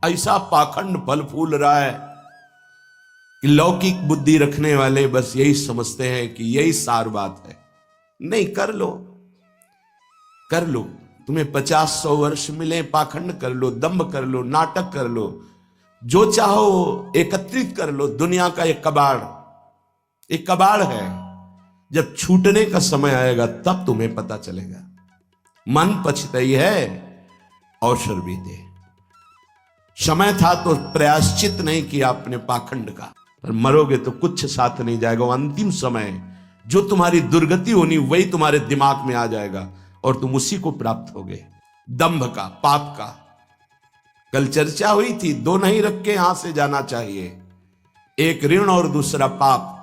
ऐसा पाखंड फल फूल रहा है कि लौकिक बुद्धि रखने वाले बस यही समझते हैं कि यही सार बात है। नहीं, कर लो, कर लो। तुम्हें 50-100 वर्ष मिले, पाखंड कर लो, दंभ कर लो, नाटक कर लो, जो चाहो एकत्रित कर लो। दुनिया का एक कबाड़ है। जब छूटने का समय आएगा तब तुम्हें पता चलेगा। मन पछताई है, अवसर बीते। समय था तो प्रायश्चित नहीं किया अपने पाखंड का, पर मरोगे तो कुछ साथ नहीं जाएगा। वो अंतिम समय जो तुम्हारी दुर्गति होनी वही तुम्हारे दिमाग में आ जाएगा और तुम उसी को प्राप्त होगे, दंभ का, पाप का। कल चर्चा हुई थी, दो नहीं रख के यहां से जाना चाहिए, एक ऋण और दूसरा पाप,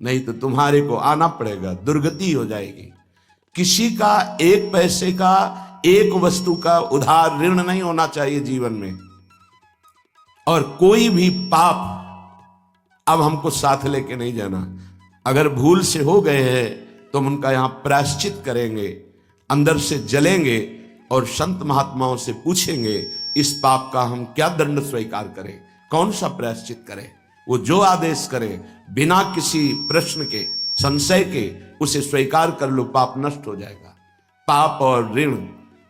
नहीं तो तुम्हारे को आना पड़ेगा, दुर्गति हो जाएगी। किसी का एक पैसे का, एक वस्तु का उधार ऋण नहीं होना चाहिए जीवन में। और कोई भी पाप अब हमको साथ लेके नहीं जाना। अगर भूल से हो गए हैं तो हम उनका यहां प्रायश्चित करेंगे, अंदर से जलेंगे और संत महात्माओं से पूछेंगे इस पाप का हम क्या दंड स्वीकार करें, कौन सा प्रायश्चित करें। वो जो आदेश करें बिना किसी प्रश्न के, संशय के उसे स्वीकार कर लो, पाप नष्ट हो जाएगा। पाप और ऋण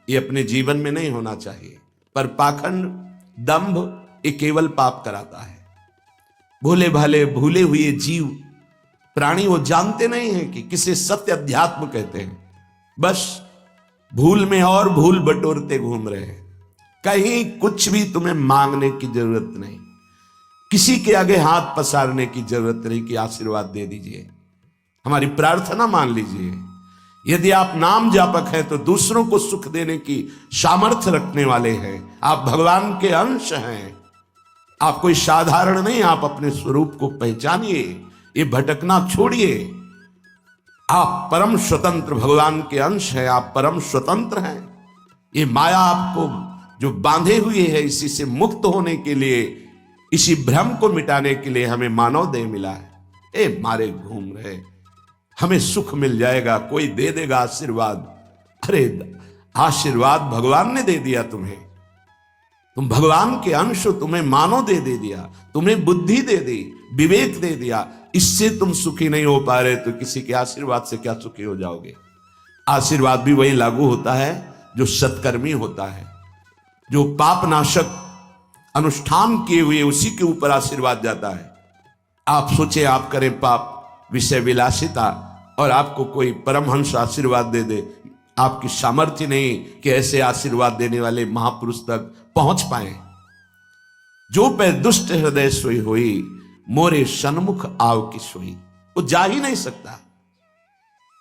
ये अपने जीवन में नहीं होना चाहिए, पर पाखंड, दंभ ये केवल पाप कराता है। भोले भाले भूले हुए जीव प्राणी वो जानते नहीं हैं कि किसे सत्य अध्यात्म कहते हैं, बस भूल में और भूल बटोरते घूम रहे हैं। कहीं कुछ भी तुम्हें मांगने की जरूरत नहीं, किसी के आगे हाथ पसारने की जरूरत नहीं कि आशीर्वाद दे दीजिए, हमारी प्रार्थना मान लीजिए। यदि आप नाम जापक हैं तो दूसरों को सुख देने की सामर्थ्य रखने वाले हैं, आप भगवान के अंश हैं। आप कोई साधारण नहीं, आप अपने स्वरूप को पहचानिए, ये भटकना छोड़िए। आप परम स्वतंत्र भगवान के अंश हैं, आप परम स्वतंत्र हैं। ये माया आपको जो बांधे हुए है, इसी से मुक्त होने के लिए, इसी भ्रम को मिटाने के लिए हमें मानव देह मिला है। ए मारे घूम रहे, हमें सुख मिल जाएगा, कोई दे देगा आशीर्वाद। अरे आशीर्वाद भगवान ने दे दिया तुम्हें, तुम भगवान के अंश हो, तुम्हें मानव दे दिया, तुम्हें बुद्धि दे दी, विवेक दे दिया। इससे तुम सुखी नहीं हो पा रहे तो किसी के आशीर्वाद से क्या सुखी हो जाओगे। आशीर्वाद भी वही लागू होता है जो सत्कर्मी होता है, जो पाप नाशक अनुष्ठान किए हुए उसी के ऊपर आशीर्वाद जाता है। आप सोचे आप करें पाप, विषय विलासिता, और आपको कोई परमहंस आशीर्वाद दे दे, आपकी सामर्थ्य नहीं कि ऐसे आशीर्वाद देने वाले महापुरुष तक पहुंच पाए। जो पे दुष्ट हृदय सोई हुई, मोरे सन्मुख आव की सोई। वो जा ही नहीं सकता।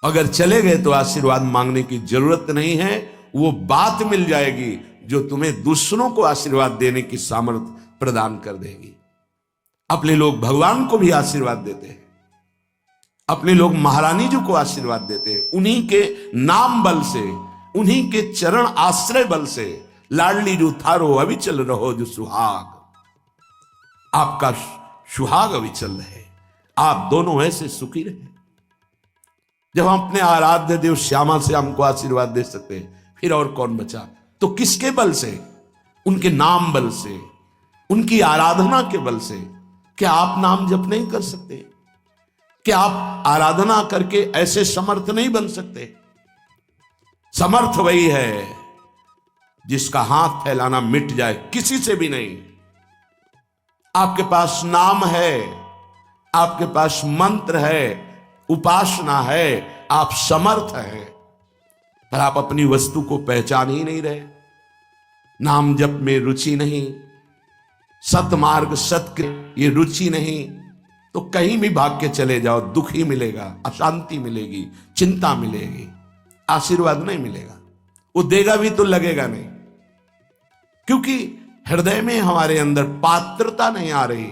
अगर चले गए तो आशीर्वाद मांगने की जरूरत नहीं है, वो बात मिल जाएगी जो तुम्हें दूसरों को आशीर्वाद देने की सामर्थ्य प्रदान कर देगी। अपने लोग भगवान को भी आशीर्वाद देते हैं, अपने लोग महारानी जी को आशीर्वाद देते हैं, उन्हीं के नाम बल से, उन्हीं के चरण आश्रय बल से। लाडली जो थारो अविचल रहो जो सुहाग, आपका सुहाग अविचल रहे, आप दोनों ऐसे सुखी रहे। जब हम अपने आराध्य देव श्यामा से हमको आशीर्वाद दे सकते हैं, फिर और कौन बचा। तो किसके बल से? उनके नाम बल से, उनकी आराधना के बल से। क्या आप नाम जप नहीं कर सकते? क्या आप आराधना करके ऐसे समर्थ नहीं बन सकते? समर्थ वही है जिसका हाथ फैलाना मिट जाए, किसी से भी नहीं। आपके पास नाम है, आपके पास मंत्र है, उपासना है, आप समर्थ हैं, पर आप अपनी वस्तु को पहचान ही नहीं रहे। नाम जप में रुचि नहीं, सतमार्ग सत्य ये रुचि नहीं, तो कहीं भी भाग के चले जाओ, दुख ही मिलेगा, अशांति मिलेगी, चिंता मिलेगी, आशीर्वाद नहीं मिलेगा। वो देगा भी तो लगेगा नहीं, क्योंकि हृदय में हमारे अंदर पात्रता नहीं आ रही।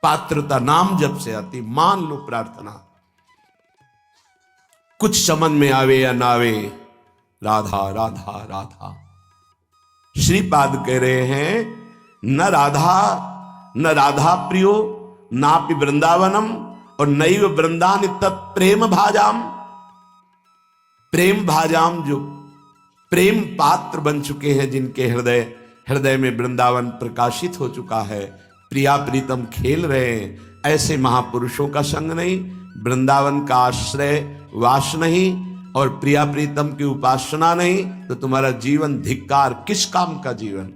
पात्रता नाम जप से आती। मान लो प्रार्थना, कुछ समझ में आवे या ना आवे, राधा राधा राधा। श्रीपाद कह रहे हैं न राधा प्रियो नापि वृंदावनम और नैव वृंदान तत् प्रेम भाजाम। प्रेम भाजाम जो प्रेम पात्र बन चुके हैं, जिनके हृदय में वृंदावन प्रकाशित हो चुका है, प्रिया प्रीतम खेल रहे हैं। ऐसे महापुरुषों का संग नहीं, वृंदावन का आश्रय वास नहीं और प्रिया प्रीतम की उपासना नहीं, तो तुम्हारा जीवन धिक्कार, किस काम का जीवन।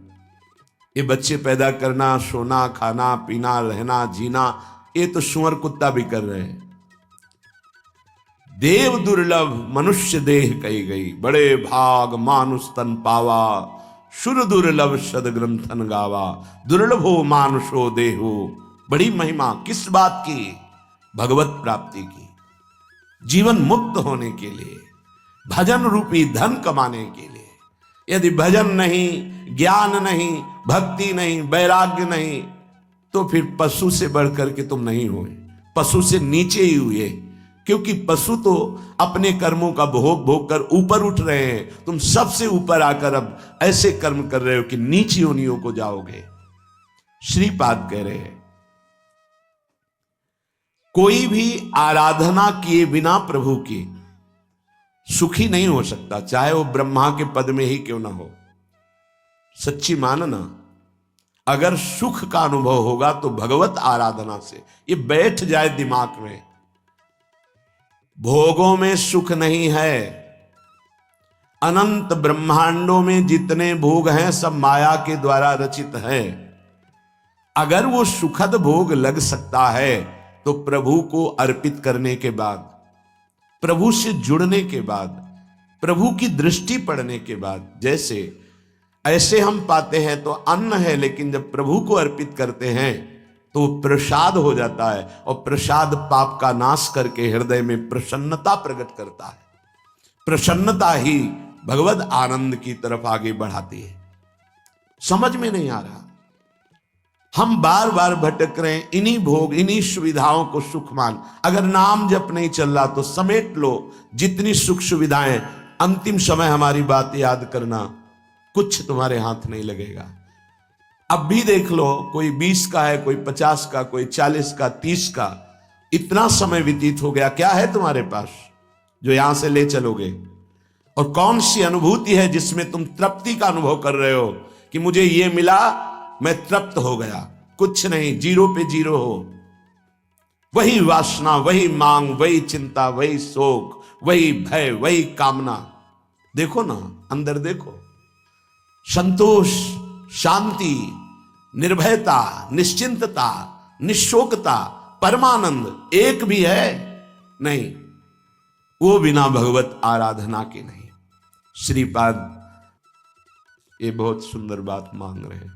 ये बच्चे पैदा करना, सोना, खाना, पीना, रहना, जीना, ये तो सुअर कुत्ता भी कर रहे हैं। देव दुर्लभ मनुष्य देह कही गई, बड़े भाग मानुष तन पावा, सुर दुर्लभ सदग्रंथन गावा, दुर्लभो मानुषो देहो। बड़ी महिमा किस बात की? भगवत प्राप्ति की, जीवन मुक्त होने के लिए, भजन रूपी धन कमाने के लिए। यदि भजन नहीं, ज्ञान नहीं, भक्ति नहीं, वैराग्य नहीं, तो फिर पशु से बढ़कर के तुम नहीं हुए, पशु से नीचे ही हुए। क्योंकि पशु तो अपने कर्मों का भोग भोग कर ऊपर उठ रहे हैं, तुम सबसे ऊपर आकर अब ऐसे कर्म कर रहे हो कि नीची योनियों को जाओगे। श्रीपाद कह रहे हैं, कोई भी आराधना किए बिना प्रभु की सुखी नहीं हो सकता, चाहे वो ब्रह्मा के पद में ही क्यों ना हो। सच्ची मानना, अगर सुख का अनुभव होगा तो भगवत आराधना से। ये बैठ जाए दिमाग में, भोगों में सुख नहीं है। अनंत ब्रह्मांडों में जितने भोग हैं सब माया के द्वारा रचित हैं। अगर वो सुखद भोग लग सकता है तो प्रभु को अर्पित करने के बाद, प्रभु से जुड़ने के बाद, प्रभु की दृष्टि पड़ने के बाद, जैसे ऐसे हम पाते हैं तो अन्न है, लेकिन जब प्रभु को अर्पित करते हैं तो प्रसाद हो जाता है, और प्रसाद पाप का नाश करके हृदय में प्रसन्नता प्रकट करता है। प्रसन्नता ही भगवद आनंद की तरफ आगे बढ़ाती है। समझ में नहीं आ रहा, हम बार बार भटक रहे हैं इन्हीं भोग, इन्हीं सुविधाओं को सुख मान। अगर नाम जप नहीं चल रहा तो समेट लो जितनी सुख सुविधाएं। अंतिम समय हमारी बात याद करना, कुछ तुम्हारे हाथ नहीं लगेगा। अब भी देख लो, कोई 20 का है, कोई 50 का, कोई 40 का, 30 का। इतना समय व्यतीत हो गया, क्या है तुम्हारे पास जो यहां से ले चलोगे? और कौन सी अनुभूति है जिसमें तुम तृप्ति का अनुभव कर रहे हो कि मुझे ये मिला, मैं तृप्त हो गया? कुछ नहीं, जीरो पे जीरो हो। वही वासना, वही मांग, वही चिंता, वही शोक, वही भय, वही कामना। देखो ना, अंदर देखो। संतोष, शांति, निर्भयता, निश्चिंतता, निशोकता, परमानंद एक भी है नहीं, वो बिना भगवत आराधना के नहीं। श्रीपाद ये बहुत सुंदर बात मांग रहे हैं,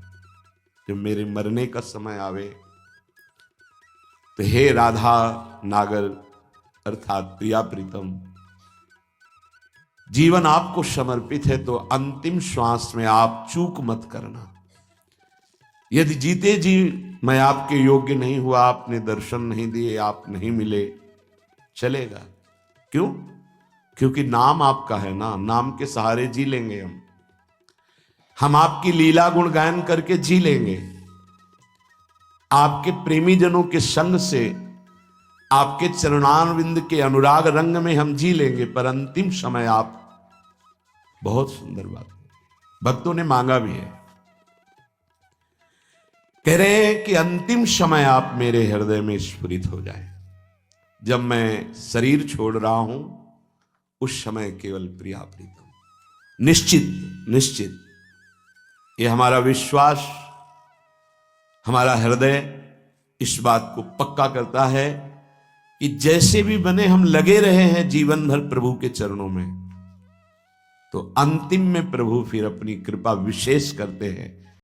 जब मेरे मरने का समय आवे तो हे राधा नागर अर्थात प्रिया प्रीतम, जीवन आपको समर्पित है, तो अंतिम श्वास में आप चूक मत करना। यदि जीते जी मैं आपके योग्य नहीं हुआ, आपने दर्शन नहीं दिए, आप नहीं मिले, चलेगा। क्यों? क्योंकि नाम आपका है ना, नाम के सहारे जी लेंगे हम आपकी लीला गुण गायन करके जी लेंगे, आपके प्रेमी जनों के संग से, आपके चरणारविंद के अनुराग रंग में हम जी लेंगे। पर अंतिम समय आप, बहुत सुंदर बात भक्तों ने मांगा भी है, कह रहे हैं कि अंतिम समय आप मेरे हृदय में स्फुरित हो जाए। जब मैं शरीर छोड़ रहा हूं उस समय केवल प्रिया प्रीतम। निश्चित निश्चित ये हमारा विश्वास, हमारा हृदय इस बात को पक्का करता है कि जैसे भी बने हम लगे रहे हैं जीवन भर प्रभु के चरणों में, तो अंतिम में प्रभु फिर अपनी कृपा विशेष करते हैं